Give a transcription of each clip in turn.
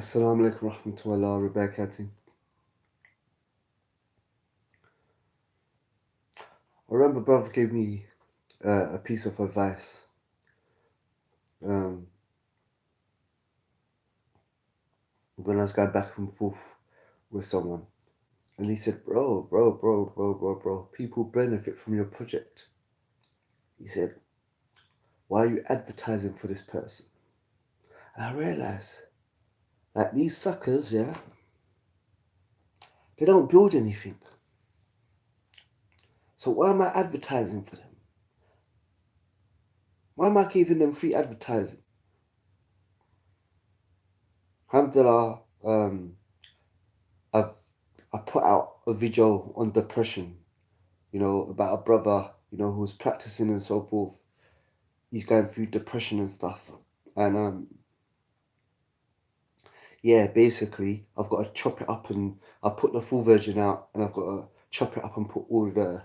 Assalamu alaikum rahmatullahi wa barakatuh. I remember brother gave me a piece of advice. When I was going back and forth with someone. And he said, bro, people benefit from your project. He said, why are you advertising for this person? And I realized, like, these suckers, yeah, they don't build anything. So why am I advertising for them? Why am I giving them free advertising? Alhamdulillah, I put out a video on depression, about a brother, who was practicing and so forth. He's going through depression and stuff. And yeah, basically, I've got to chop it up, and I put the full version out, and I've got to chop it up and put all the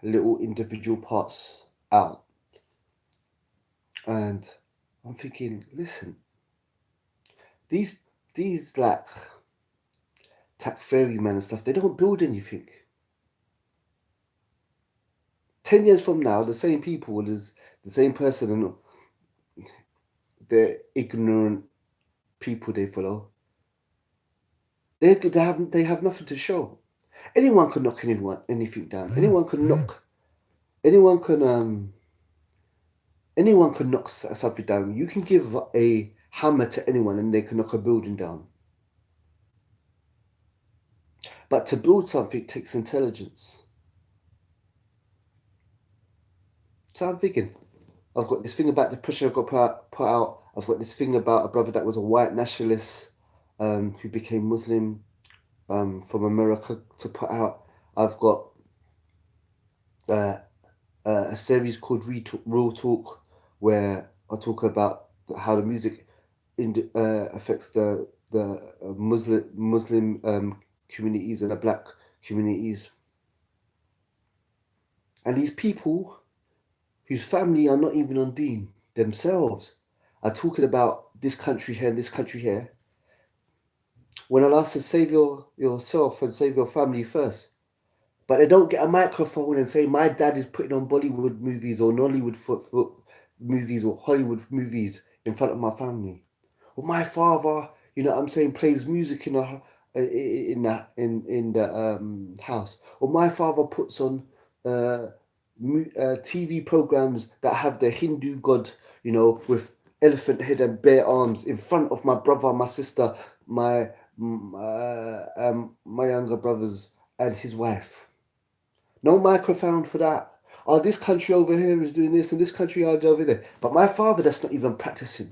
little individual parts out. And I'm thinking, listen, these like Takfiri men and stuff, they don't build anything. 10 years from now, the same people, is the same person, and the ignorant people they follow, they have nothing to show. Anyone can knock anything down. Anyone can knock something down. You can give a hammer to anyone and they can knock a building down. But to build something takes intelligence. So I'm thinking, I've got this thing about depression I've got put out. I've got this thing about a brother that was a white nationalist who became Muslim from America to put out. I've got a series called Real Talk, where I talk about how the music affects the Muslim communities and the black communities. And these people whose family are not even on deen themselves are talking about this country here and this country here. When Allah says save yourself and save your family first. But they don't get a microphone and say, my dad is putting on Bollywood movies or Nollywood movies or Hollywood movies in front of my family. Or my father, plays music in the house. Or my father puts on TV programs that have the Hindu god, with elephant head and bare arms in front of my brother, my sister, my younger brothers and his wife. No microphone for that. Oh, this country over here is doing this and this country over there. But my father, that's not even practicing.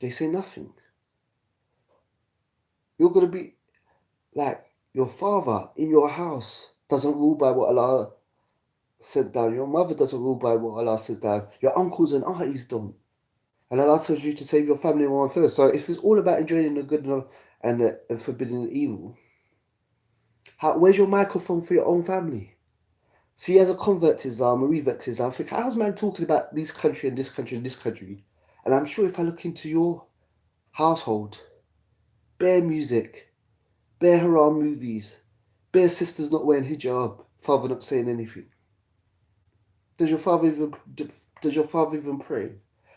They say nothing. You're going to be like, your father in your house doesn't rule by what Allah said down. Your mother doesn't rule by what Allah says down. Your uncles and aunties don't. And Allah tells you to save your family one first. So if it's all about enjoying the good and forbidding the evil, where's your microphone for your own family? See, as a convert to Islam, a revert to Islam, I think, how's man talking about this country and this country and this country? And I'm sure if I look into your household, bare music, bare haram movies, bare sisters not wearing hijab, father not saying anything. Does your father even pray?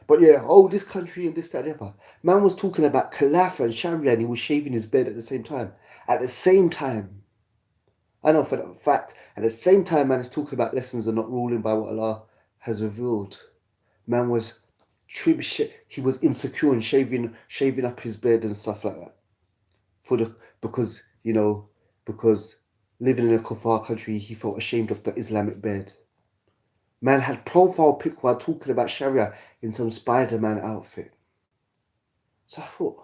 But yeah, this country and this, that, and the other. Man was talking about Khilafah and Sharia and he was shaving his beard at the same time. At the same time, I know for a fact, at the same time, man is talking about lessons and not ruling by what Allah has revealed. Man was he was insecure and shaving up his beard and stuff like that. Because living in a kuffar country, he felt ashamed of the Islamic beard. Man had profile pic while talking about Sharia in some Spider-Man outfit. So I thought,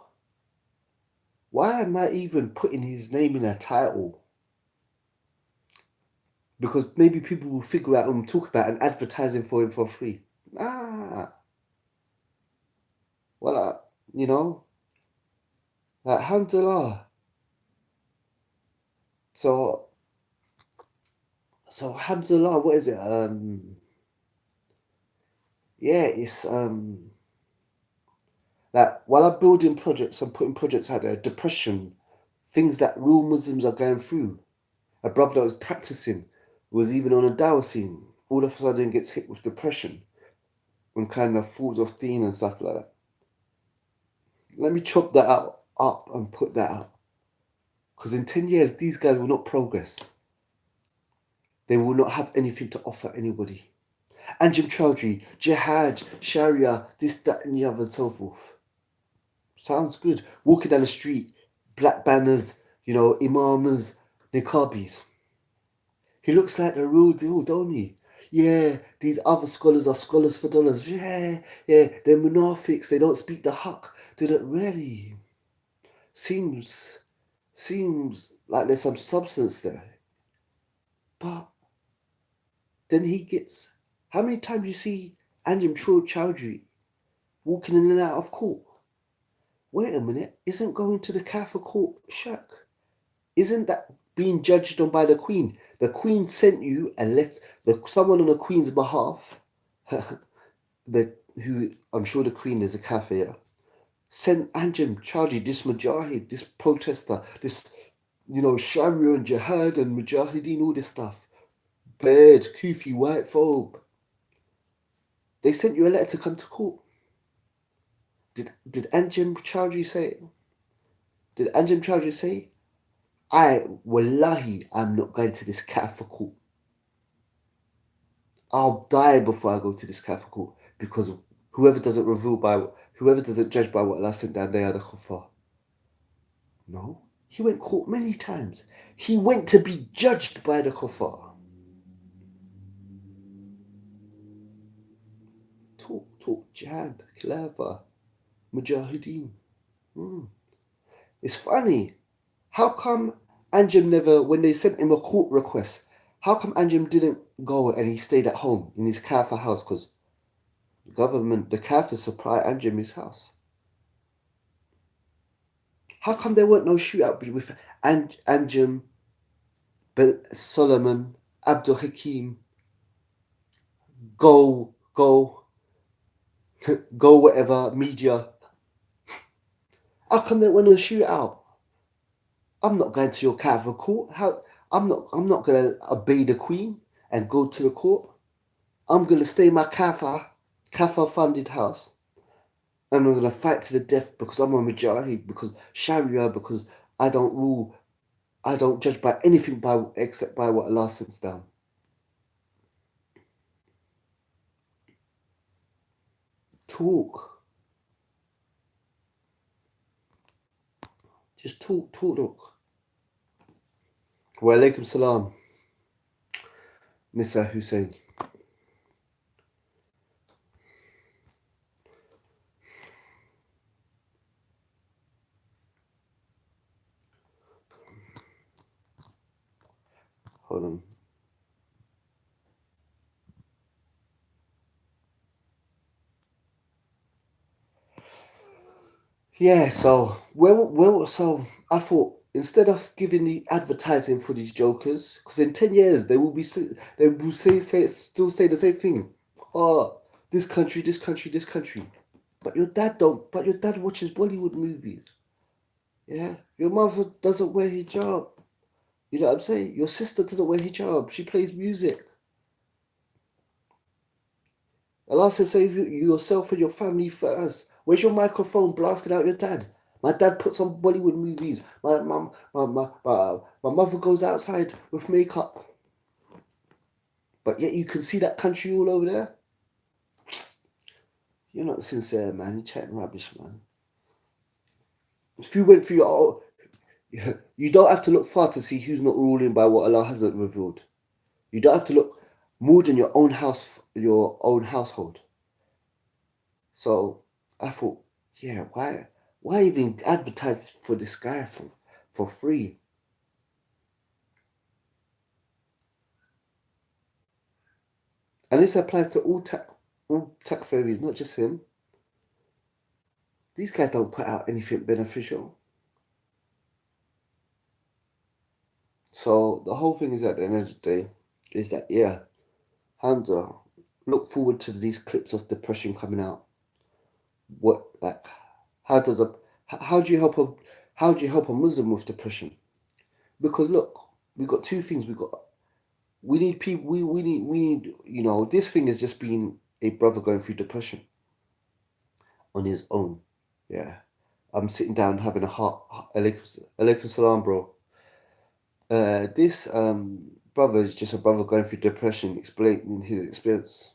why am I even putting his name in a title? Because maybe people will figure out and talk about and advertising for him for free. Well, alhamdulillah. So alhamdulillah, what is it? Yeah, it's Like, while I'm building projects and putting projects out there, depression, things that real Muslims are going through. A brother that was practicing, was even on a dawah scene, all of a sudden gets hit with depression and kind of falls off deen and stuff like that. Let me chop that out up and put that out. Because in 10 years, these guys will not progress. They will not have anything to offer anybody. Anjem Chowdhury, Jihad, Sharia, this, that, and the other, and so forth. Sounds good. Walking down the street, black banners, imams, niqabis. He looks like the real deal, don't he? Yeah, these other scholars are scholars for dollars. Yeah, they're munafiqs. They don't speak the haqq. They don't really. Seems like there's some substance there. But then he gets... How many times you see Anjem Chowdhury walking in and out of court? Wait a minute, isn't going to the Kafir court shirk? Isn't that being judged on by the Queen? The Queen sent you and someone on the Queen's behalf, who I'm sure the Queen is a Kafir, sent Anjem Chowdhury, this Mujahid, this protester, this, Sharia and Jihad and Mujahideen, all this stuff. Bird, Kufi, white phobe. They sent you a letter to come to court. Did Anjem Chowdhury say? Did Anjem Chowdhury say, Wallahi, I'm not going to this Kafir court. I'll die before I go to this Kafir court, because whoever doesn't judge by what Allah sent down, they are the kuffar. No, he went court many times. He went to be judged by the kuffar. Talk, jihad, khilafah, mujahideen. It's funny. How come Anjem never, when they sent him a court request, how come Anjem didn't go and he stayed at home in his Kafir house? Because the government, the Kafir supply Anjem his house. How come there weren't no shootout with Anjem, Solomon, Abdul Hakim, go whatever, media? How come there weren't a shootout? I'm not going to your Kafir court. I'm not gonna obey the Queen and go to the court. I'm gonna stay in my Kafir funded house. And I'm gonna fight to the death because I'm a Mujahid, because Sharia, because I don't judge by anything except by what Allah sends down. Talk. Just talk. Wa alaikum salam. Nisa Hussein. Hold on. Yeah, so I thought, instead of giving the advertising for these jokers, because in 10 years they will still say the same thing. Oh, this country. But your dad watches Bollywood movies. Yeah, your mother doesn't wear hijab. You know what I'm saying? Your sister doesn't wear hijab. She plays music. Allah says, save yourself and your family first. Where's your microphone blasting out your dad? My dad puts on Bollywood movies. My mother goes outside with makeup. But yet you can see that country all over there. You're not sincere, man. You're chatting rubbish, man. If you went through you don't have to look far to see who's not ruling by what Allah hasn't revealed. You don't have to look more than your own household. So I thought, yeah, why even advertise for this guy for free? And this applies to all takfiris, not just him. These guys don't put out anything beneficial. So the whole thing is, at the end of the day, is that, yeah, Hamza, look forward to these clips of depression coming out. How does a how do you help a Muslim with depression? Because look, we've got two things. We need people. We need. This thing has just been a brother going through depression on his own. Yeah, I'm sitting down having a heart. Alaikum salam, bro. This brother is just a brother going through depression, explaining his experience.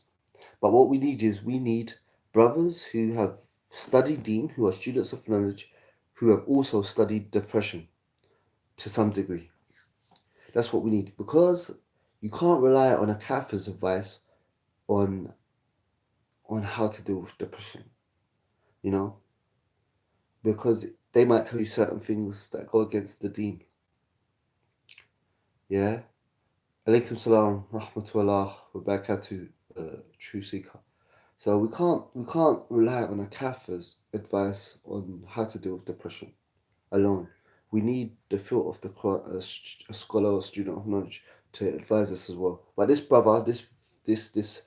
But what we need brothers who have studied Deen, who are students of knowledge, who have also studied depression to some degree. That's what we need, because you can't rely on a kafir's advice on how to deal with depression, you know, because they might tell you certain things that go against the Deen. Yeah. Alaikum salam, rahmatullah, wa barakatuh, true seeker. So we can't rely on a kafir's advice on how to deal with depression alone. We need the field of the Quran, a scholar or student of knowledge to advise us as well. But this brother, this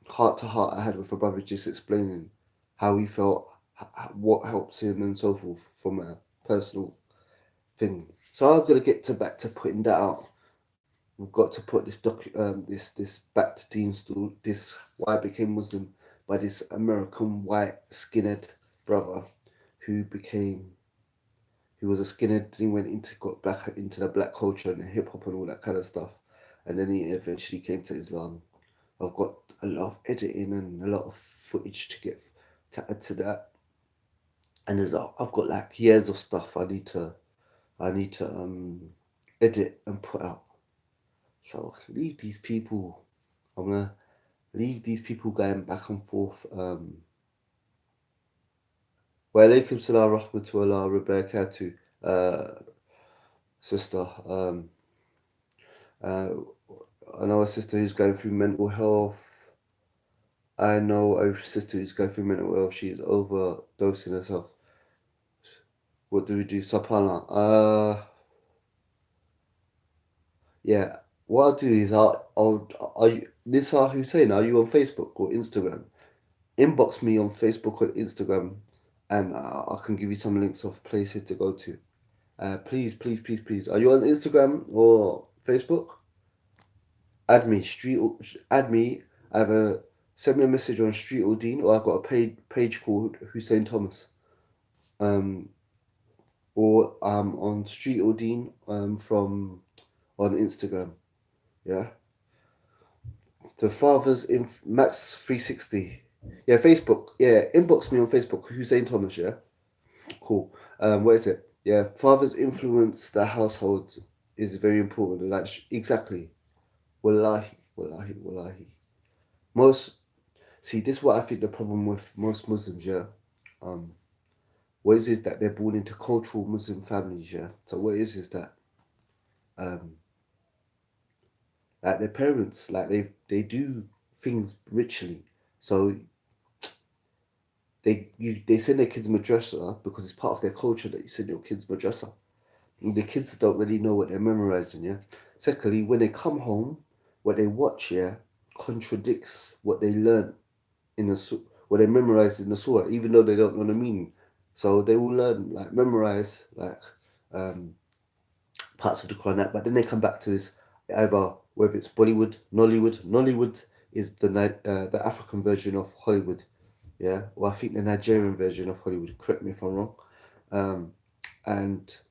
heart to heart I had with a brother, just explaining how he felt, what helps him, and so forth from a personal thing. So I'm gonna back to putting that out. We've got to put this back to Dean Stool, this why I became Muslim, by this American white skinhead brother who was a skinhead, then he got back into the black culture and hip hop and all that kind of stuff, and then he eventually came to Islam. I've got a lot of editing and a lot of footage to add to that, and I've got like years of stuff I need to edit and put out. So leave these people. I'm gonna leave these people going back and forth. Wa alaikum salam rahmatullah wa barakatuh, sister. I know a sister who's going through mental health. I know a sister who's going through mental health. She's overdosing herself. What do we do? Subhanallah. Yeah. What I'll do is are you Nisa Hussein, are you on Facebook or Instagram? Inbox me on Facebook or Instagram, and I can give you some links of places to go to. Please, please, please, please. Are you on Instagram or Facebook? Add me. Add me. Send me a message on Streetordeentv, or I've got a page called Hussein Thomas. Or on Streetordeentv on Instagram. Yeah. The father's in Max 360. Yeah, Facebook. Yeah, inbox me on Facebook. Hussein Thomas. Yeah, cool. What is it? Yeah, fathers influence the households is very important. Like exactly. Wallahi, wallahi, wallahi. This is what I think the problem with most Muslims. Yeah, what is that they're born into cultural Muslim families. Yeah, so what is that um like their parents, like they do things ritually, so they send their kids madrasa because it's part of their culture that you send your kids madrasa. And the kids don't really know what they're memorizing, yeah. Secondly, when they come home, what they watch, yeah, contradicts what they learn in what they memorized in the surah, even though they don't know the meaning. So they will memorize um, parts of the Quran, but then they come back to this, either whether it's Bollywood, Nollywood. Nollywood is the African version of Hollywood, yeah. Well, I think the Nigerian version of Hollywood. Correct me if I'm wrong.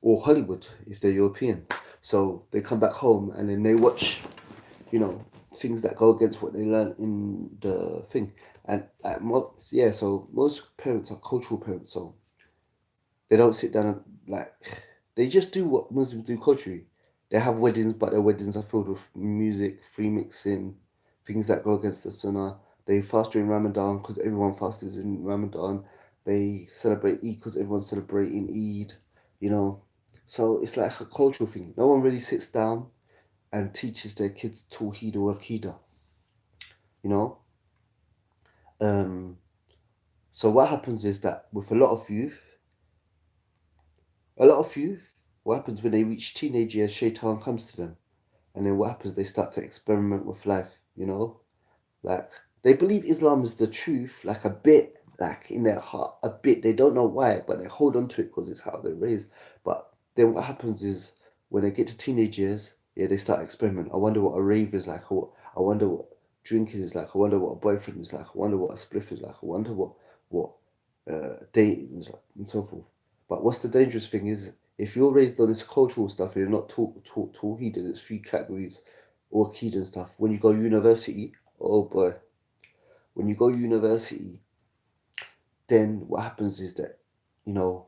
Or Hollywood if they're European. So they come back home and then they watch, things that go against what they learn in the thing. And so most parents are cultural parents, so they don't sit down and they just do what Muslims do culturally. They have weddings, but their weddings are filled with music, free mixing, things that go against the Sunnah. They fast during Ramadan because everyone fasts in Ramadan. They celebrate Eid because everyone's celebrating Eid, you know. So it's like a cultural thing. No one really sits down and teaches their kids Tawheed or Aqidah, you know. Um, so what happens is that with a lot of youth, what happens when they reach teenage years, Shaytan comes to them. And then what happens? They start to experiment with life, Like, they believe Islam is the truth, like a bit, like in their heart a bit. They don't know why, but they hold on to it because it's how they're raised. But then what happens is when they get to teenage years, yeah, they start experimenting. I wonder what a rave is like. I wonder what drinking is like. I wonder what a boyfriend is like. I wonder what a spliff is like. I wonder what dating is like, and so forth. But what's the dangerous thing is if you're raised on this cultural stuff and you're not taught Tawheed in its three categories or Akid and stuff, when you go university, oh boy, when you go university, then what happens is that, you know,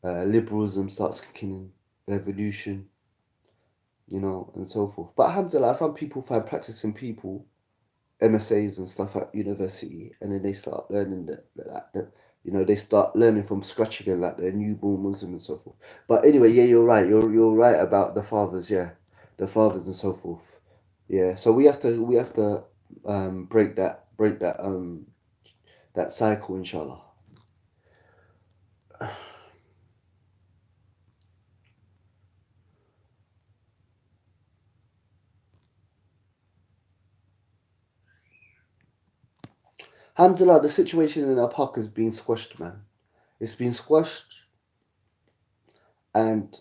liberalism starts kicking in, revolution, you know, and so forth. But alhamdulillah, some people find practicing people MSAs and stuff at university, and then they start learning that you know, they start learning from scratch again, like they're newborn Muslim and so forth. But anyway, yeah, you're right. You're right about the fathers, yeah, the fathers and so forth. Yeah, so we have to break that cycle, inshallah. Alhamdulillah, the situation in our park has been squashed, man. It's been squashed, and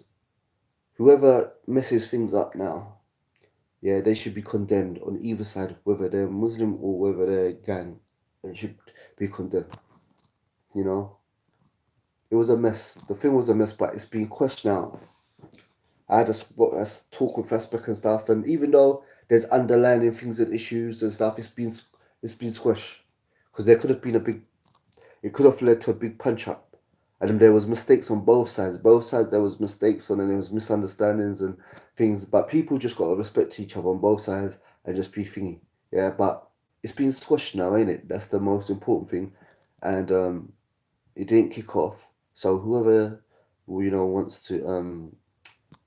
whoever messes things up now, yeah, they should be condemned on either side, whether they're Muslim or whether they're gang. They should be condemned. You know, it was a mess. The thing was a mess, but it's been questioned now. I had a talk with Fastback and stuff, and even though there's underlying things and issues and stuff, it's been squashed because there could have been a big. It could have led to a big punch up. And then there was mistakes on both sides. Both sides there was mistakes on, and there was misunderstandings and things. But people just got to respect each other on both sides and just be thingy. Yeah, but it's been squashed now, ain't it? That's the most important thing. And it didn't kick off. So whoever wants to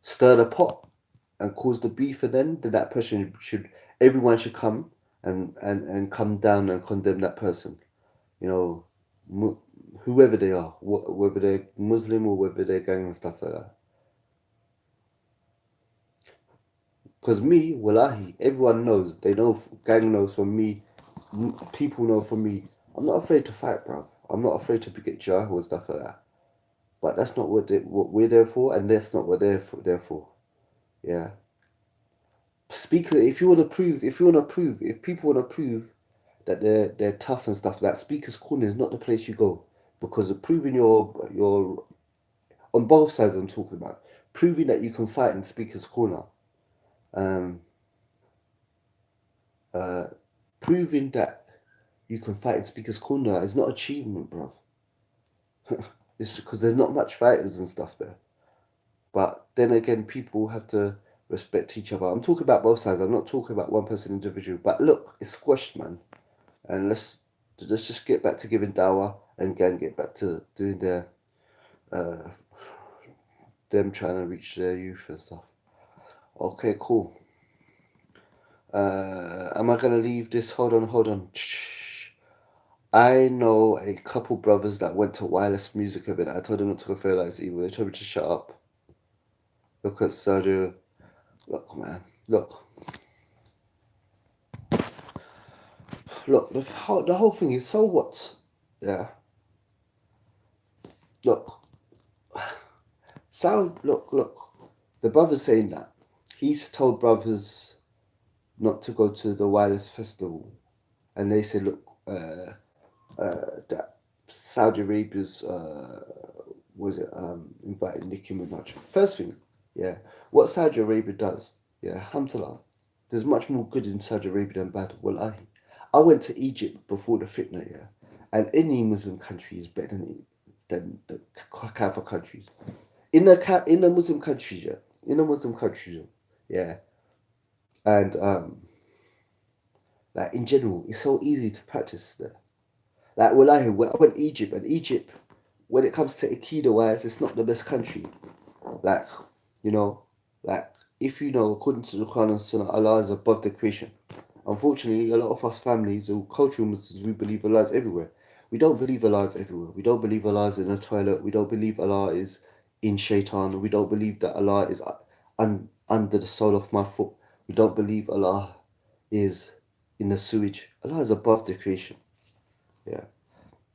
stir the pot and cause the beef, and then that person should everyone should come and come down and condemn that person. You know, whoever they are, whether they're Muslim or whether they're gang and stuff like that. Because me, wallahi, everyone knows. They know, gang knows from me. People know from me. I'm not afraid to fight, bro. I'm not afraid to get jah or stuff like that. But that's not what we're there for, and that's not what they're for. Yeah. Speak. If people want to prove that they're tough and stuff, that Speaker's Corner is not the place you go, because of proving your on both sides. I'm talking about proving that you can fight in Speaker's Corner. Um, uh, Proving that you can fight in Speaker's Corner is not achievement, bro. It's because there's not much fighters and stuff there. But then again, people have to respect each other. I'm talking about both sides. I'm not talking about one person individual. But look, it's squashed, man. And let's just get back to giving dawah and again get back to doing uh, them trying to reach their youth and stuff. Okay, cool. Am I gonna leave this? Hold on. Shh. I know a couple brothers that went to wireless music event. I told them not to go for lights either. They told me to shut up. Look at Sergio. Look, man. Look. The whole thing is so what? Yeah. Look. Look. The brother's saying that. He's told brothers not to go to the wireless festival. And they said, look, that Saudi Arabia's invited Nicki Minaj. First thing, yeah, what Saudi Arabia does, yeah, alhamdulillah, there's much more good in Saudi Arabia than bad. Wallahi, I went to Egypt before the fitna, yeah, and any Muslim country is better than the Kafir countries. In the Muslim countries, yeah, yeah, and like in general, it's so easy to practice there. Like, wallahi, when I went to Egypt, and Egypt, when it comes to Akida wise, it's not the best country. Like, you know, like, if you know, according to the Quran and Sunnah, Allah is above the creation. Unfortunately, a lot of us families or cultural Muslims, we believe Allah is everywhere. We don't believe Allah is everywhere. We don't believe Allah is in a toilet. We don't believe Allah is in Shaytan. We don't believe that Allah is under the sole of my foot. We don't believe Allah is in the sewage. Allah is above the creation. Yeah.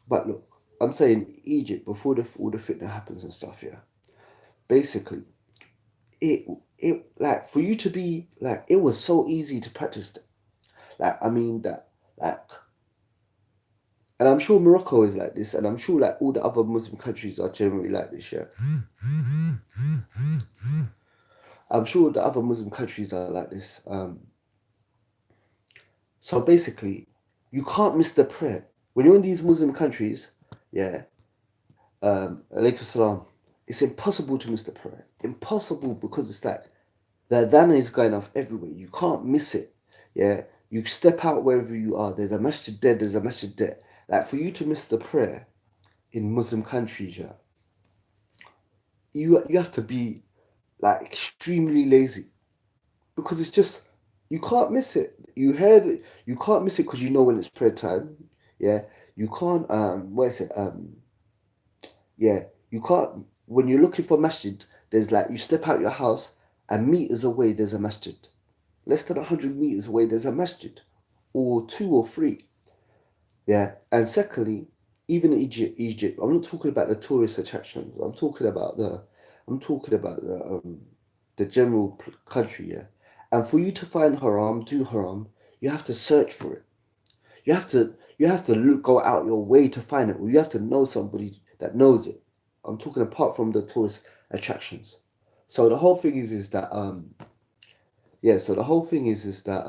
But look, I'm saying Egypt before all the fitna happens and stuff. Yeah, basically, it like for you to be like it was so easy to practice. Like I mean that like, and I'm sure Morocco is like this, and I'm sure like all the other Muslim countries are generally like this. Yeah, I'm sure the other Muslim countries are like this. So basically, you can't miss the prayer when you're in these Muslim countries. Yeah, alaikum salam. It's impossible to miss the prayer. Impossible because it's like the adhan is going off everywhere. You can't miss it. Yeah, you step out wherever you are. There's a masjid there. There's a masjid there. Like for you to miss the prayer in Muslim countries, yeah, you have to be like extremely lazy because it's just you can't miss it. You heard it. You can't miss it because you know when it's prayer time. Yeah, you can't. What is it? Yeah, you can't. When you're looking for masjid, there's like you step out your house and meters away there's a masjid. Less than 100 meters away there's a masjid, or two or three. Yeah, and secondly, even Egypt. I'm not talking about the tourist attractions. I'm talking about the general country. Yeah, and for you to find haram, do haram, you have to search for it. You have to look, go out your way to find it, or you have to know somebody that knows it. I'm talking apart from the tourist attractions. So the whole thing is that yeah. So the whole thing is that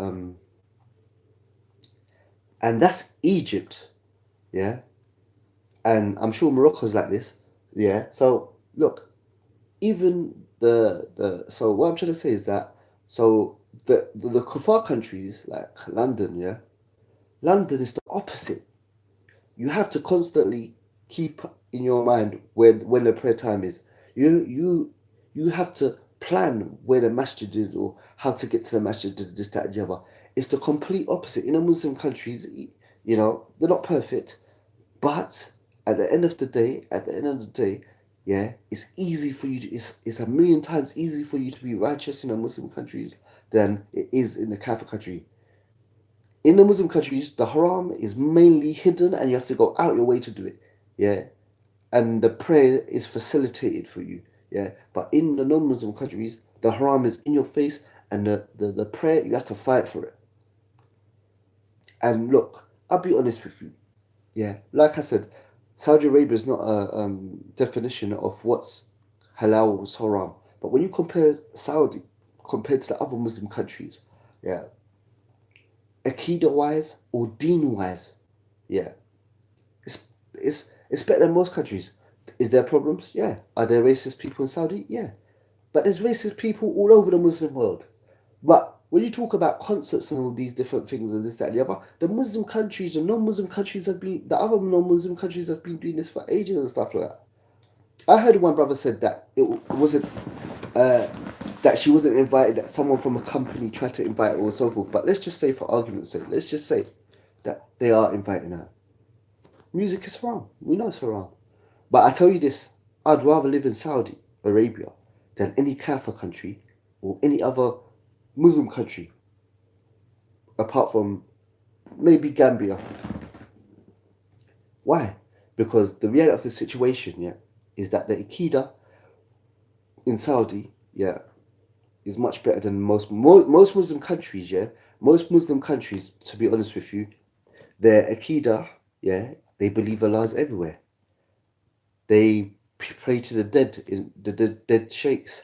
and that's Egypt. Yeah, and I'm sure Morocco's like this. Yeah. So look, even the so what I'm trying to say is that so the kuffar countries like London, yeah, London is the opposite. You have to constantly keep in your mind when the prayer time is. You have to plan where the masjid is or how to get to the masjid, this, that, and the other. It's the complete opposite. In the Muslim countries, they're not perfect, but at the end of the day, yeah, it's easy for you to, it's a million times easier for you to be righteous in the Muslim countries than it is in the Catholic country. In the Muslim countries, the haram is mainly hidden and you have to go out your way to do it. Yeah. And the prayer is facilitated for you. Yeah. But in the non Muslim countries, the haram is in your face and the prayer, you have to fight for it. And look, I'll be honest with you. Yeah. Like I said, Saudi Arabia is not a definition of what's halal or what's haram. But when you compare Saudi compared to the other Muslim countries, yeah, Akida wise or Deen wise, yeah, it's it's better than most countries. Is there problems? Yeah. Are there racist people in Saudi? Yeah. But there's racist people all over the Muslim world. But when you talk about concerts and all these different things and this, that, and the other, the Muslim countries, the non-Muslim countries the other non-Muslim countries have been doing this for ages and stuff like that. I heard one brother said that it wasn't, uh, that she wasn't invited, that someone from a company tried to invite her or so forth. But let's just say, for argument's sake, let's just say that they are inviting her. Music is haram. We know it's haram. But I tell you this, I'd rather live in Saudi Arabia than any Kafir country or any other Muslim country, apart from maybe Gambia. Why? Because the reality of the situation, yeah, is that the Akida in Saudi, yeah, is much better than most Muslim countries, yeah. Most Muslim countries, to be honest with you, their Akida, yeah, they believe Allah is everywhere. They pray to the dead, in the dead sheikhs.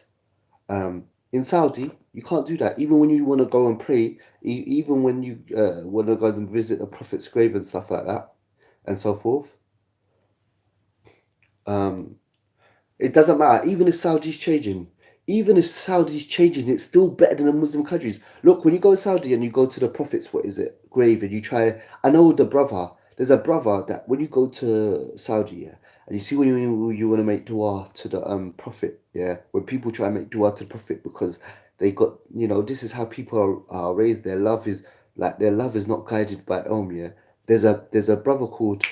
In Saudi, you can't do that. Even when you want to go and pray, even when you want to go and visit the Prophet's grave and stuff like that, and so forth, um, it doesn't matter. Even if Saudi's changing, it's still better than the Muslim countries. Look, when you go to Saudi and you go to the Prophet's, what is it, grave, and you try. I know there's a brother that when you go to Saudi, yeah, and you see when you want to make dua to the Prophet, yeah, when people try and make dua to the Prophet because they got, this is how people are raised. Their love is not guided by yeah. There's a brother called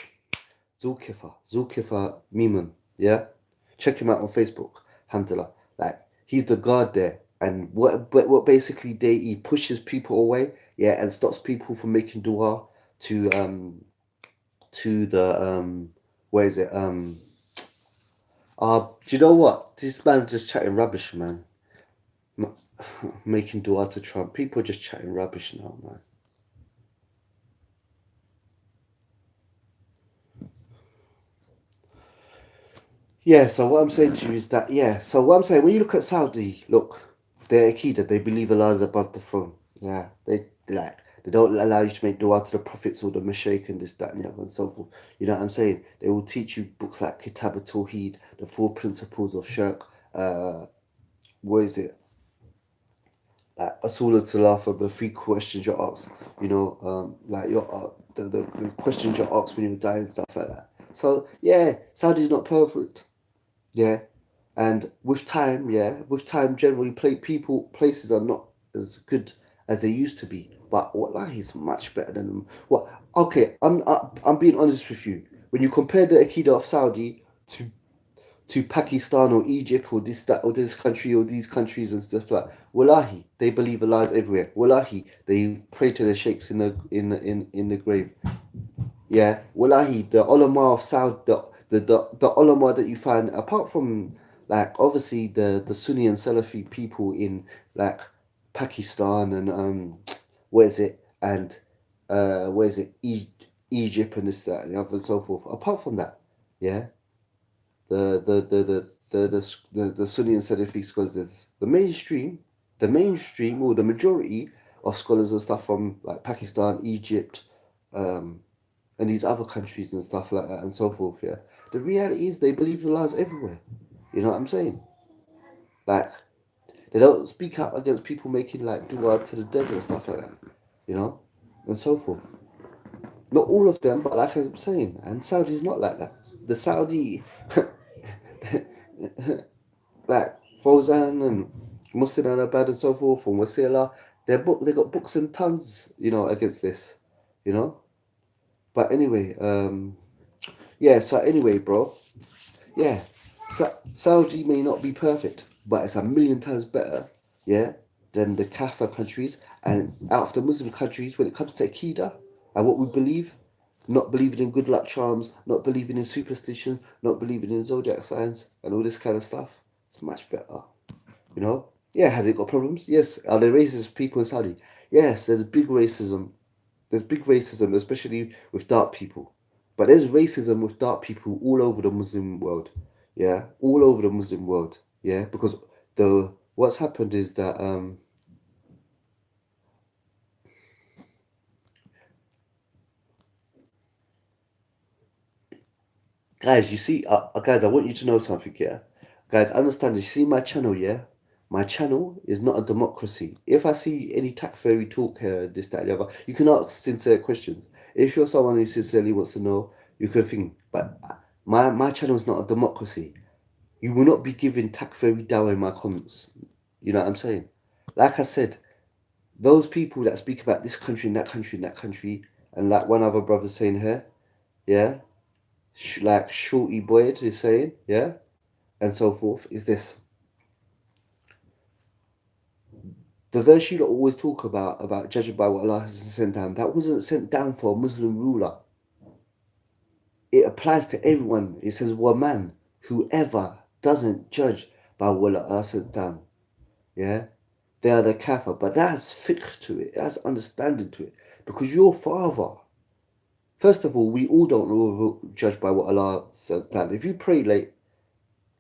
Zulkifar Miman, yeah? Check him out on Facebook, alhamdulillah. Like, he's the guard there. And what basically he pushes people away, yeah, and stops people from making dua to to the where is it do you know what? This man just chatting rubbish, man. M- Making dua to Trump. People are just chatting rubbish now, man. Yeah, so what I'm saying to you is that, yeah, so what I'm saying, when you look at Saudi, look, they're Akida, they believe Allah is above the throne. Yeah, they don't allow you to make dua to the prophets or the Mashaykh and this, that, and the other, and so forth. You know what I'm saying? They will teach you books like Kitab al-Tawheed, the four principles of shirk, what is it? Like Asula Talafa, the three questions you're asked, you know, like the questions you're asked when you're dying and stuff like that. So, yeah, Saudi's not perfect. Yeah, and with time, generally, places are not as good as they used to be. But wallahi, is much better than them. What? Okay, I'm being honest with you. When you compare the Akida of Saudi to Pakistan or Egypt or this that or this country or these countries and stuff like, wallahi, they believe Allah is everywhere. Wallahi, they pray to the sheikhs in the grave. Yeah, wallahi, the ulama of Saudi, the ulama that you find, apart from like obviously the Sunni and Salafi people in like Pakistan and where is it and where is it Egypt and this that and the other and so forth. Apart from that, yeah, the Sunni and Salafi scholars, the mainstream or the majority of scholars and stuff from like Pakistan, Egypt, um, and these other countries and stuff like that and so forth. Yeah, the reality is they believe Allah is everywhere. You know what I'm saying? Like they don't speak out against people making like dua to the dead and stuff like that. You know, and so forth. Not all of them, but like I'm saying, and Saudi's not like that. The Saudi, like Fawzan and Muslim and Abad and so forth, and Wasila, they got books and tons, you know, against this, you know. But anyway, yeah. So anyway, bro, yeah, Saudi may not be perfect, but it's a million times better, yeah, than the Kafir countries. And out of the Muslim countries, when it comes to Akida and what we believe, not believing in good luck charms, not believing in superstition, not believing in zodiac signs and all this kind of stuff, it's much better, you know? Yeah, has it got problems? Yes. Are there racist people in Saudi? Yes, there's big racism. There's big racism, especially with dark people. But there's racism with dark people all over the Muslim world. Yeah, all over the Muslim world. Yeah, because the what's happened is that guys, you see, guys, I want you to know something. Yeah, guys, understand. You see my channel. Yeah, my channel is not a democracy. If I see any tech fairy talk here, this, that, the other, you can ask sincere questions. If you're someone who sincerely wants to know, you can think. But my channel is not a democracy. You will not be given tack fairy down in my comments. You know what I'm saying? Like I said, those people that speak about this country and that country and that country, and like one other brother saying here, yeah, like Shorty Boyd is saying, yeah, and so forth, is this. The verse you lot always talk about judging by what Allah has sent down, that wasn't sent down for a Muslim ruler. It applies to everyone. It says, man, whoever doesn't judge by what Allah sent down, yeah, they are the kafir. But that has fiqh to it, it has understanding to it. Because your father, first of all, we all don't judge by what Allah sent down. If you pray late,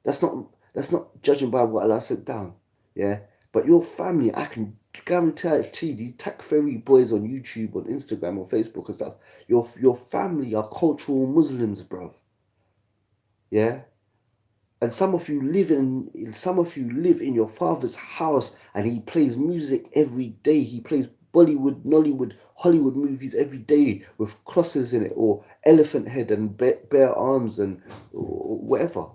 that's not judging by what Allah sent down. Yeah. But your family, I can guarantee the tech fairy boys on YouTube, on Instagram, on Facebook and stuff, your family are cultural Muslims, bro. Yeah. And some of you live in your father's house and he plays music every day. He plays Bollywood, Nollywood, Hollywood movies every day with crosses in it or elephant head and bare arms and whatever.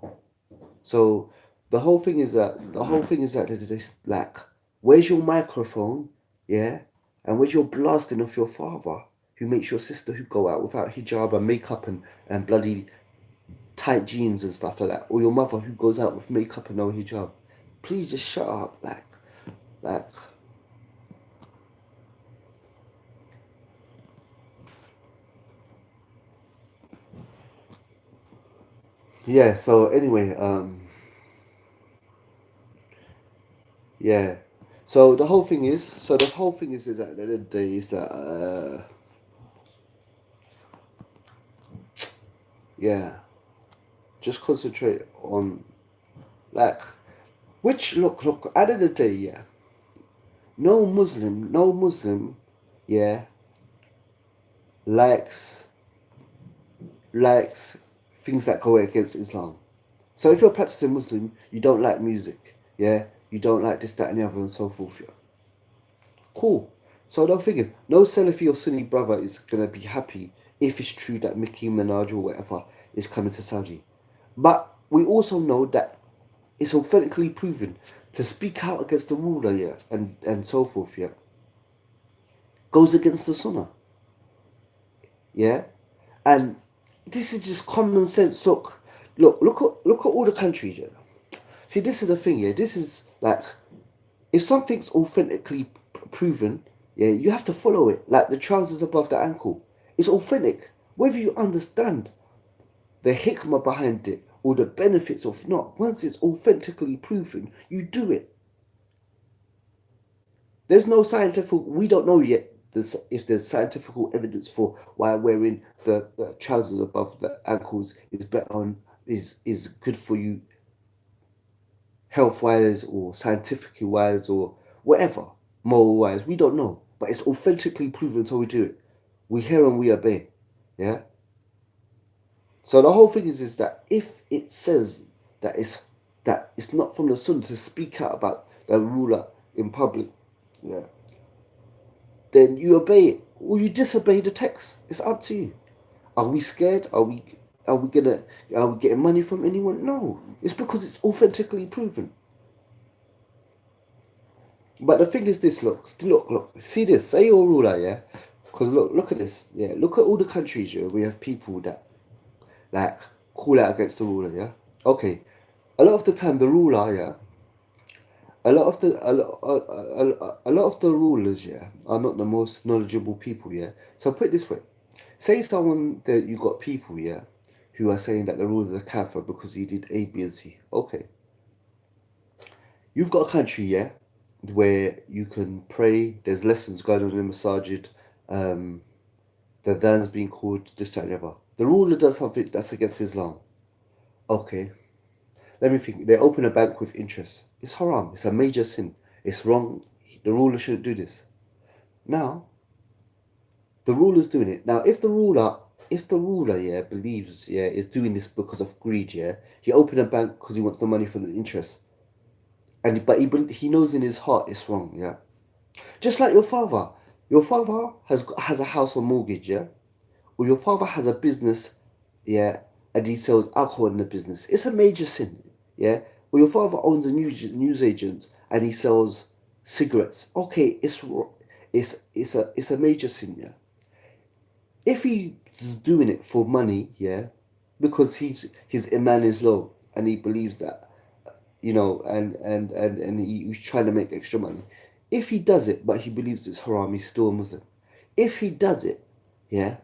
So the whole thing is that this like, where's your microphone? Yeah? And where's your blasting of your father who makes your sister who go out without hijab and makeup and bloody tight jeans and stuff like that, or your mother who goes out with makeup and no hijab, please just shut up. Like, Yeah. So anyway, yeah. So the whole thing is at the end of the day is that, yeah, just concentrate on, like, which, look, at the end of the day, yeah, no Muslim, yeah, likes likes things that go against Islam. So if you're a practicing Muslim, you don't like music, yeah, you don't like this, that, and the other, and so forth, yeah. Cool. So the thing is, no Salafi or Sunni brother is gonna be happy if it's true that Nicki Minaj or whatever is coming to Saudi. But we also know that it's authentically proven to speak out against the ruler, yeah, and so forth, yeah, goes against the Sunnah, yeah, and this is just common sense. Look at all the countries, yeah. See, this is the thing, yeah. This is like, if something's authentically proven, yeah, you have to follow it. Like the trousers above the ankle, it's authentic. Whether you understand the hikmah behind it or the benefits of not, once it's authentically proven, you do it. There's no scientific. We don't know yet if there's scientific evidence for why wearing the trousers above the ankles is better on is good for you health wise or scientifically wise or whatever, moral wise. We don't know, but it's authentically proven, so we do it. We hear and we obey. Yeah. So the whole thing is that if it says that it's not from the Sunnah to speak out about the ruler in public, yeah, then you obey it or you disobey the text. It's up to you. Are we scared? Are we getting money from anyone? No. It's because it's authentically proven. But the thing is this, look. See this, say your ruler, yeah? Because look at this, yeah. Look at all the countries, yeah. We have people that like call out against the ruler, yeah. Okay, a lot of the time the ruler, yeah. A lot of the rulers, yeah, are not the most knowledgeable people, yeah. So put it this way: say someone that you got people, yeah, who are saying that the ruler is a kafir because he did A, B, and C. Okay, you've got a country, yeah, where you can pray. There's lessons going on in the masajid. Um, the adhan's being called, this, that, and the other. The ruler does something that's against Islam. Okay, let me think. They open a bank with interest. It's haram. It's a major sin. It's wrong. The ruler shouldn't do this. Now, the ruler's doing it. Now, if the ruler, yeah, believes, yeah, is doing this because of greed, yeah, he opened a bank because he wants the money from the interest, and he knows in his heart it's wrong, yeah. Just like your father. Your father has a house on mortgage, yeah? Or your father has a business, yeah, and he sells alcohol in the business. It's a major sin, yeah? Or your father owns a news agent and he sells cigarettes. Okay, it's a major sin, yeah? If he's doing it for money, yeah, because his iman is low and he believes that, you know, and he's trying to make extra money. If he does it, but he believes it's haram, he's still a Muslim. If he does it, yeah,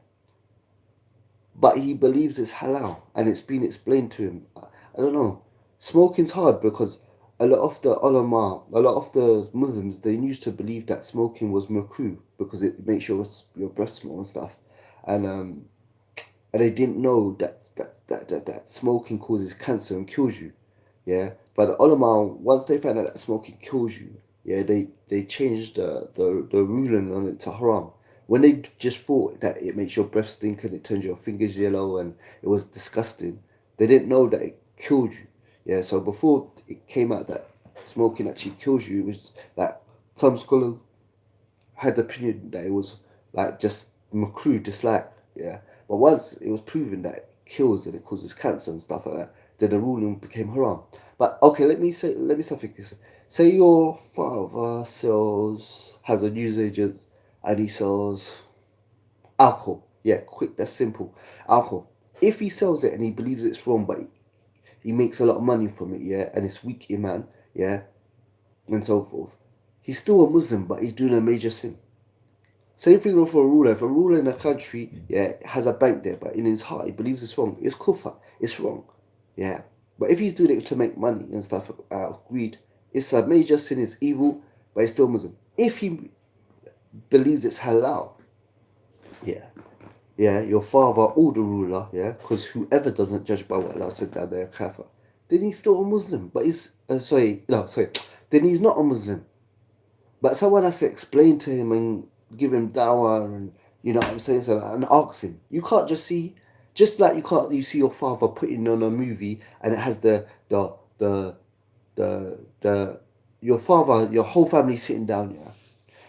but he believes it's halal and it's been explained to him, I don't know. Smoking's hard because a lot of the ulama, a lot of the Muslims, they used to believe that smoking was makruh because it makes your breath smell and stuff, and and they didn't know that smoking causes cancer and kills you. Yeah, but the ulama, once they found out that smoking kills you, yeah, they changed the ruling on it to haram. When they just thought that it makes your breath stink and it turns your fingers yellow and it was disgusting, they didn't know that it killed you. Yeah, so before it came out that smoking actually kills you, it was like some scholars had the opinion that it was like just makruh, dislike, yeah. But once it was proven that it kills and it causes cancer and stuff like that, then the ruling became haram. But okay, let me something this. Say your father has a newsagent and he sells alcohol. Yeah, quick, that's simple. Alcohol. If he sells it and he believes it's wrong, but he makes a lot of money from it, yeah, and it's weak iman, yeah, and so forth. He's still a Muslim, but he's doing a major sin. Same thing for a ruler. If a ruler in a country, yeah, has a bank there, but in his heart he believes it's wrong, it's kufr, it's wrong, Yeah. But if he's doing it to make money and stuff out of greed, it's a major sin, it's evil, but it's still Muslim. If he believes it's halal, yeah, yeah, your father or the ruler, yeah, because whoever doesn't judge by what Allah said down there, kafir, then he's still a Muslim. But he's, sorry, then he's not a Muslim. But someone has to explain to him and give him dawah and, you know what I'm saying, so, and ask him. You can't just see, just like you see your father putting on a movie and it has the your father, your whole family sitting down, yeah.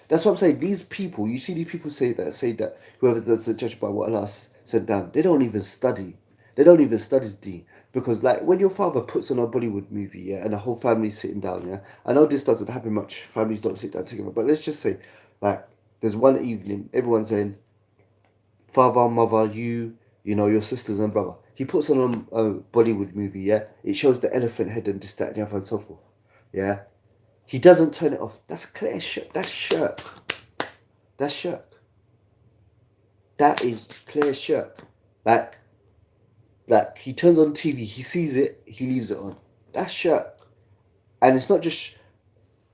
That's what I'm saying. These people, you see these people say that whoever doesn't judge by what Allah sent down, they don't even study. They don't even study D. Because like when your father puts on a Bollywood movie, yeah, and the whole family's sitting down, yeah. I know this doesn't happen much. Families don't sit down together, but let's just say, like, there's one evening, everyone's saying, father, mother, you know, your sisters and brother. He puts on a Bollywood movie, yeah. It shows the elephant head and this, that, and the other, and so forth, yeah. He doesn't turn it off. That's clear shirk. That's shirk. That's shirk. That is clear shirk. Like he turns on TV, he sees it, he leaves it on. That's shirk. And it's not just,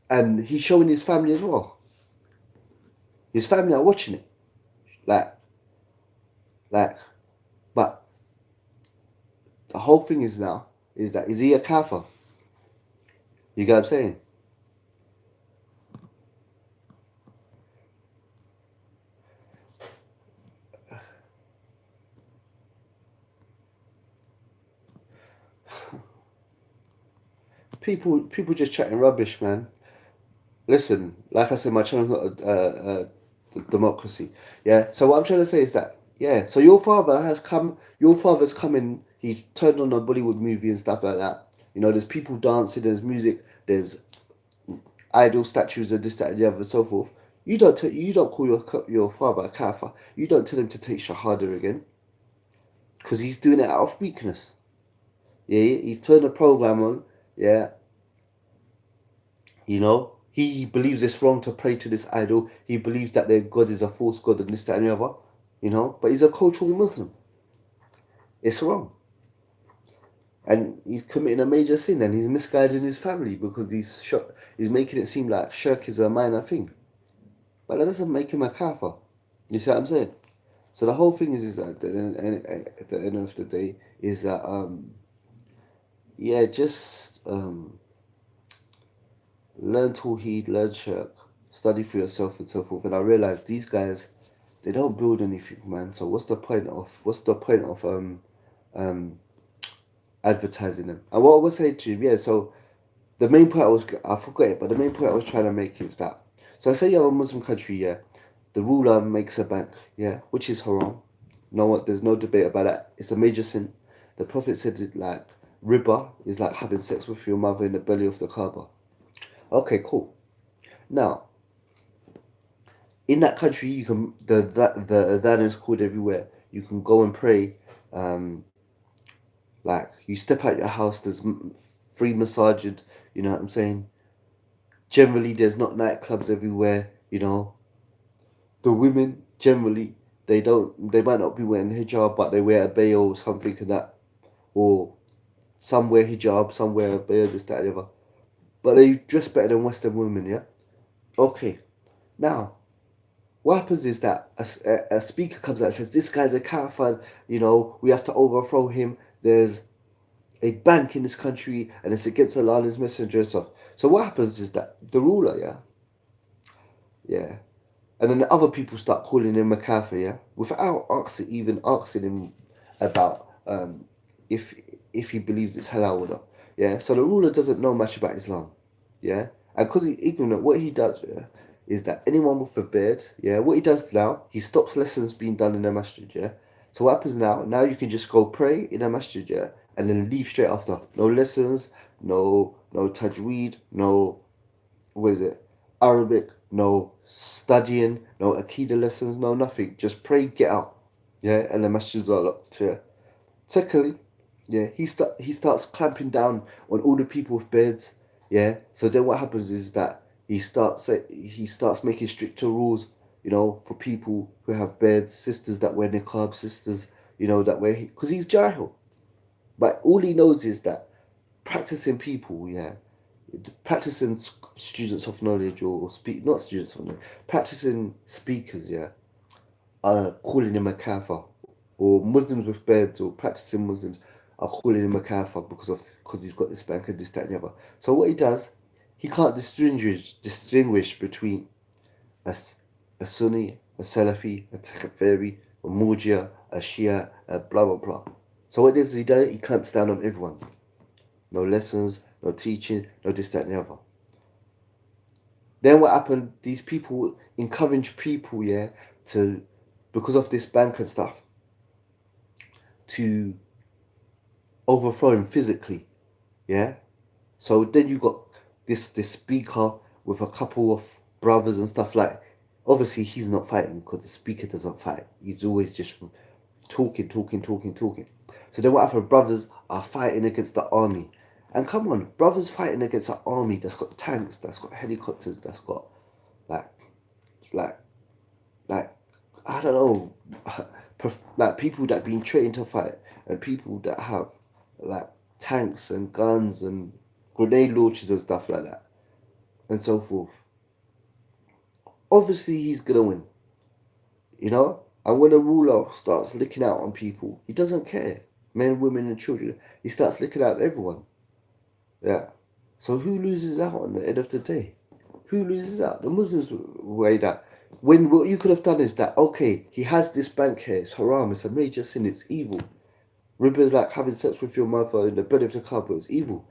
and he's showing his family as well. His family are watching it. Like, like, but the whole thing is now, is he a kafir? You get what I'm saying? People just chatting rubbish, man. Listen, like I said, my channel's not a democracy. Yeah. So what I'm trying to say is that, yeah. So your father's come in. He's turned on a Bollywood movie and stuff like that. You know, there's people dancing, there's music, there's idol statues and this, that, and the other, and so forth. You don't call your father a kafir. You don't tell him to take shahada again, because he's doing it out of weakness. Yeah, he's turned the program on. Yeah, you know, he believes it's wrong to pray to this idol. He believes that their God is a false God and this, that, and the other. You know, but he's a cultural Muslim. It's wrong. And he's committing a major sin and he's misguiding his family because he's making it seem like shirk is a minor thing. But that doesn't make him a kafir. You see what I'm saying? So the whole thing is that at the end of the day is that yeah, just learn Tawheed, learn shirk, study for yourself and so forth. And I realized these guys, they don't build anything, man. So what's the point of advertising them? And what I was saying to you, yeah. So the main point I forgot it, but the main point I was trying to make is that. So say you have a Muslim country, yeah. The ruler makes a bank, yeah, which is haram. No, there's no debate about that. It's a major sin. The Prophet said it like riba is like having sex with your mother in the belly of the Kaaba. Okay, cool. Now, in that country, you can the adhan is called everywhere. You can go and pray. Like you step out your house, there's free masajid. You know what I'm saying? Generally, there's not nightclubs everywhere. You know, the women generally they might not be wearing hijab, but they wear a bay or something like that, or some wear hijab, some wear a bay, this, that, and the other. But they dress better than Western women, yeah. Okay, now what happens is that a speaker comes out and says, this guy's a kafir, you know, we have to overthrow him. There's a bank in this country and it's against Allah and his messenger and stuff. So what happens is that the ruler, yeah, and then the other people start calling him a kafir, yeah, without even asking him about if if he believes it's halal or not, yeah. So the ruler doesn't know much about Islam, yeah, and because he's ignorant, what he does, yeah, is that anyone with a beard, yeah, what he does now, he stops lessons being done in the masjid, yeah. So what happens now? Now you can just go pray in a masjid, yeah, and then leave straight after. No lessons, no tajweed, no, what is it? Arabic, no studying, no Akida lessons, no nothing. Just pray, get out. Yeah, and the masjids are locked. Yeah. Secondly, yeah, he starts clamping down on all the people with beards. Yeah. So then what happens is that he starts making stricter rules, you know, for people who have beards, sisters that wear niqab, sisters, you know, that wear, because he's jahil. But all he knows is that practicing people, practicing students of knowledge or speak, not students of knowledge, practicing speakers, calling him a kafir, or Muslims with beards or practicing Muslims are calling him a kafir because he's got this bank and this, that, and the other. So what he does, he can't distinguish between a Sunni, a Salafi, a Takfiri, a Murjia, a Shia, a blah blah blah. So what does he do? He clamps down on everyone. No lessons, no teaching, no this, that, and the other. Then what happened? These people encourage people, to, because of this bank and stuff, to overthrow him physically, yeah. So then you got this speaker with a couple of brothers and stuff like. Obviously, he's not fighting because the speaker doesn't fight. He's always just talking. So then what happened? Brothers are fighting against the army. And come on, brothers fighting against an army that's got tanks, that's got helicopters, that's got like I don't know, like people that been trained to fight and people that have like tanks and guns and grenade launchers and stuff like that and so forth. Obviously, he's gonna win, you know. And when a ruler starts looking out on people, he doesn't care, men, women, and children. He starts looking out at everyone. Yeah. So who loses out on the end of the day? Who loses out? The Muslims weigh that. When what you could have done is that, okay, he has this bank here, it's haram, it's a major sin, it's evil. Riba is like having sex with your mother in the bed of the Kaaba, it's evil.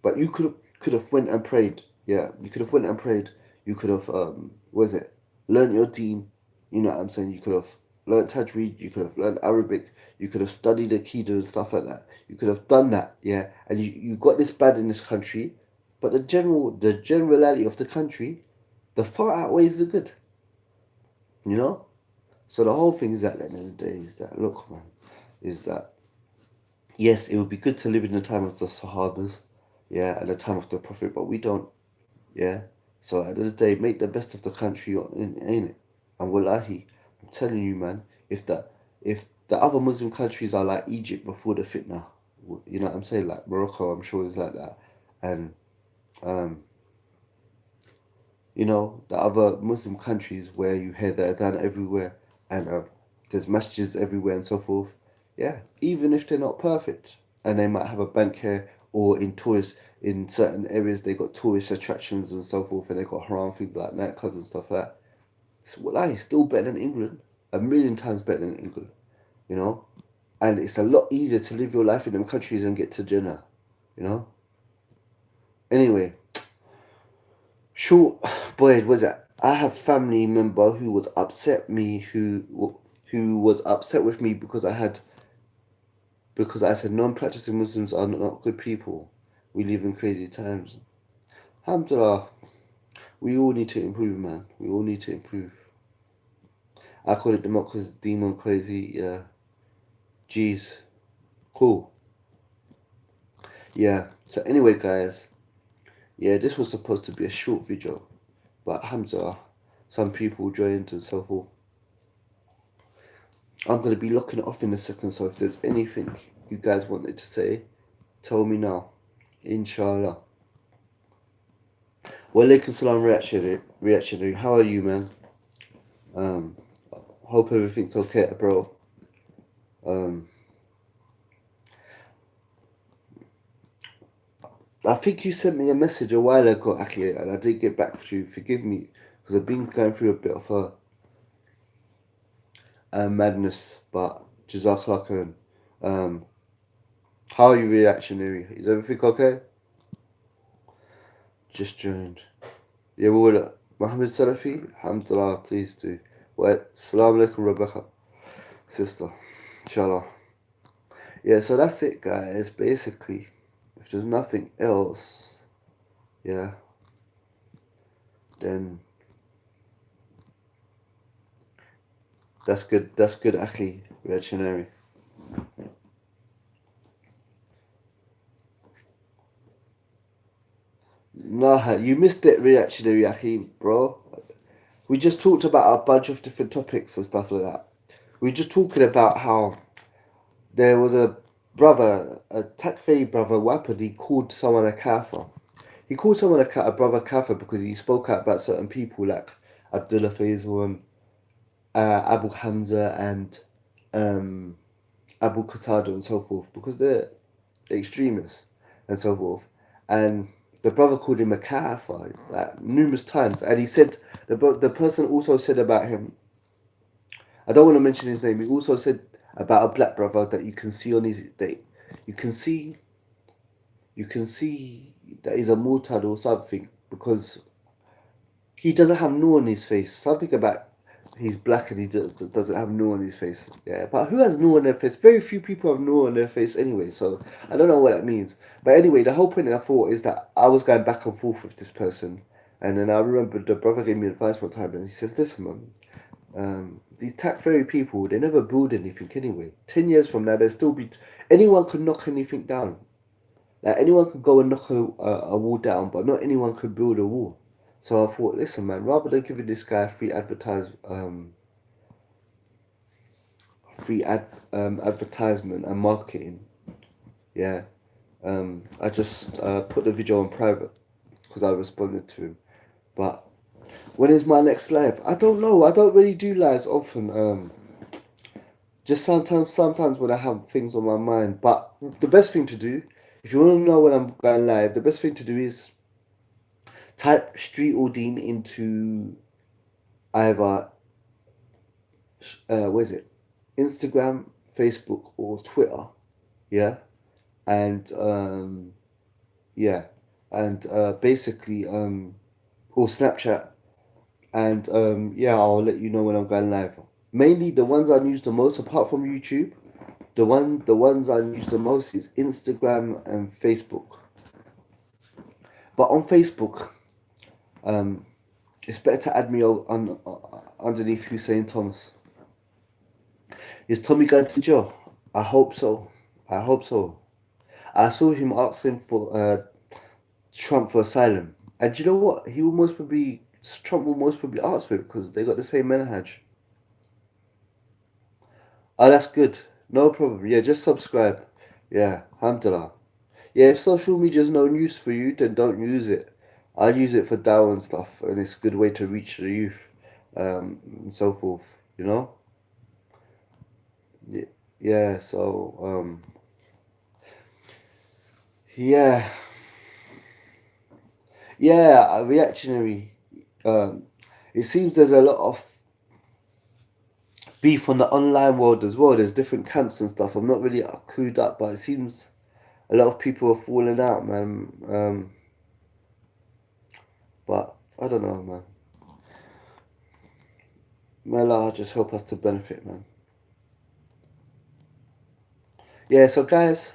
But you could have went and prayed. Yeah, you could have went and prayed. You could have learned your deen. You know what I'm saying? You could have learned Tajweed, you could have learned Arabic, you could have studied Akida and stuff like that. You could have done that, and you got this bad in this country, but the generality of the country, the far outweighs the good. You know? So the whole thing is at the end of the day is that, look, man, is that, yes, it would be good to live in the time of the Sahabas, and the time of the Prophet, but we don't, yeah? So at the end of the day, make the best of the country, ain't it? And wallahi, I'm telling you, man, if the other Muslim countries are like Egypt before the fitna, you know what I'm saying? Like Morocco, I'm sure is like that. And, you know, the other Muslim countries where you hear the adhan everywhere and there's masjids everywhere and so forth. Yeah, even if they're not perfect and they might have a bank here or in certain areas they got tourist attractions and so forth and they got haram things like nightclubs and stuff like that. It's still better than England. A million times better than England, you know? And it's a lot easier to live your life in them countries and get to Jannah, you know? Anyway, short, boy, was that? I have family member who was upset was upset with me because I said non-practicing Muslims are not good people. We live in crazy times. Alhamdulillah, we all need to improve, man. We all need to improve. I call it democracy, demon crazy. Yeah. Jeez. Cool. Yeah. So anyway, guys. Yeah, this was supposed to be a short video, but alhamdulillah, some people joined and so forth. I'm going to be locking it off in a second, so if there's anything you guys wanted to say, tell me now. Inshallah. Walaikum salam reactionary. How are you, man? Hope everything's okay, bro. I think you sent me a message a while ago, Aki, and I didn't get back to you. Forgive me, because I've been going through a bit of a madness, but Jazakallah khairan. How are you, reactionary? Is everything okay? Just joined. Yeah, well, Mohammed Salafi, alhamdulillah, please do. Well, Assalamu alaikum, Rebecca, sister, inshallah. Yeah, so that's it, guys. Basically, if there's nothing else, then that's good. That's good, Akhi, reactionary. Nah, you missed it, reactionary, Akhi, bro. We just talked about a bunch of different topics and stuff like that. We were just talking about how there was a brother, a Takfiri brother, Wapadi, called someone a kafir. He called someone a brother kafir because he spoke out about certain people like Abdullah Faisal and Abu Hamza and um, Abu Qatada and so forth because they're extremists and so forth. And the brother called him a kafir like numerous times, and he said the person also said about him. I don't want to mention his name. He also said about a black brother that you can see on his that you can see you can see that he's a murtad or something because he doesn't have no on his face. Something about he's black and doesn't have no on his face. Yeah, but who has no on their face? Very few people have no on their face anyway. So I don't know what that means. But anyway, the whole point I thought is that I was going back and forth with this person, and then I remember the brother gave me advice one time, and he says, "Listen, man, these tax fairy people, they never build anything anyway. 10 years from now, there'll still be anyone could knock anything down. Like anyone could go and knock a wall down, but not anyone could build a wall." So I thought, listen, man, rather than giving this guy advertisement and marketing, yeah, I just put the video on private because I responded to him. But when is my next live? I don't know. I don't really do lives often. Just sometimes when I have things on my mind. But the best thing to do, if you want to know when I'm going live, the best thing to do is type Streetordeentv into either what is it, Instagram, Facebook, or Twitter. Yeah, and yeah, and basically or Snapchat, and yeah, I'll let you know when I'm going live. Mainly the ones I use the most, apart from YouTube, the ones I use the most is Instagram and Facebook. But on Facebook, um, it's better to add me underneath Hussein Thomas. Is Tommy going to jail? I hope so. I hope so. I saw him asking for Trump for asylum, and you know what? Trump will most probably ask for it because they got the same manhaj. Oh, that's good. No problem. Yeah, just subscribe. Yeah, alhamdulillah. Yeah, if social media is no use for you, then don't use it. I use it for dawah and stuff, and it's a good way to reach the youth, and so forth. You know. Yeah. Yeah. So yeah, yeah. Reactionary. Um, it seems there's a lot of beef on the online world as well. There's different camps and stuff. I'm not really clued up, but it seems a lot of people are falling out, man. But I don't know, man. May Allah just help us to benefit, man. Yeah, so guys,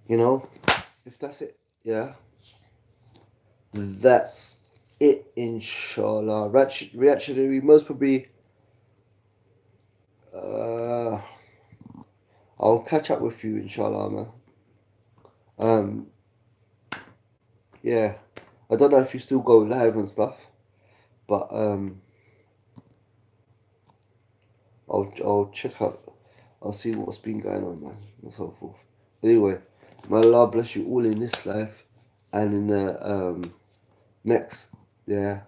you know, if that's it, yeah, that's it, inshallah. Reactionary, most probably, uh, I'll catch up with you, inshallah, man. Um, yeah, I don't know if you still go live and stuff, but I'll check out. I'll see what's been going on, man, and so forth. Anyway, may Allah bless you all in this life and in the next. Yeah,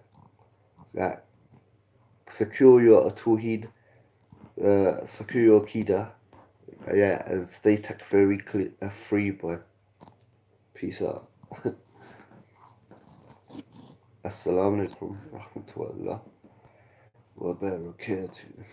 like secure your tawheed, secure your kida. Yeah, and stay tech very free, boy. Peace out. Assalamu alaikum rahmatullah wa barakatuh.